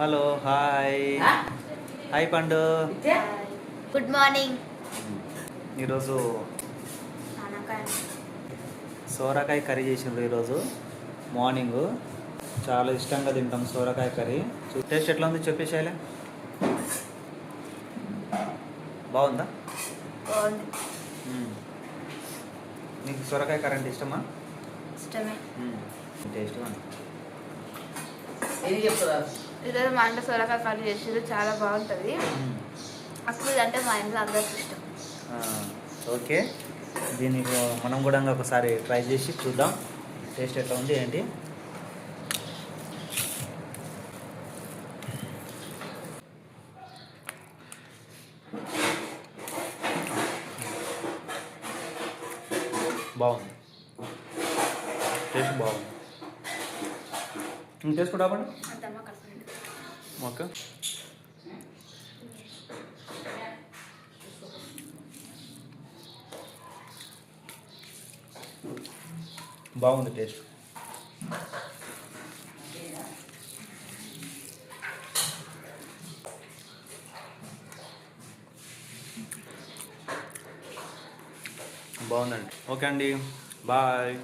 Hello hi hi పండు. Good morning. ఈరోజు సోరకాయ కర్రీ చేసిండ్రు. ఈరోజు మార్నింగ్ చాలా ఇష్టంగా తింటాం సోరకాయ కర్రీ. టేస్ట్ ఎట్లా ఉంది చెప్పేసేయాలి. బాగుందా? బాగుంది. నీకు సోరకాయ కర్రీ అంటే ఇష్టమా? ఇష్టమే. టేస్ట్గా ఈరోజు మా ఇంట్లో సొరకాయ కర్రీ చేసేది చాలా బాగుంటుంది. అసలు ఇదంటే మా ఇంట్లో అందరికి ఇష్టం. ఓకే, దీనికి మనం కూడా ఒకసారి ట్రై చేసి చూద్దాం టేస్ట్ ఎట్లా ఉంది ఏంటి. బాగుంది, టేస్ట్ బాగుంది. టేస్ట్ కూడా పండి. ఓకే, బాగుంది టేస్ట్. బాగుందండి. ఓకే అండి, బాయ్.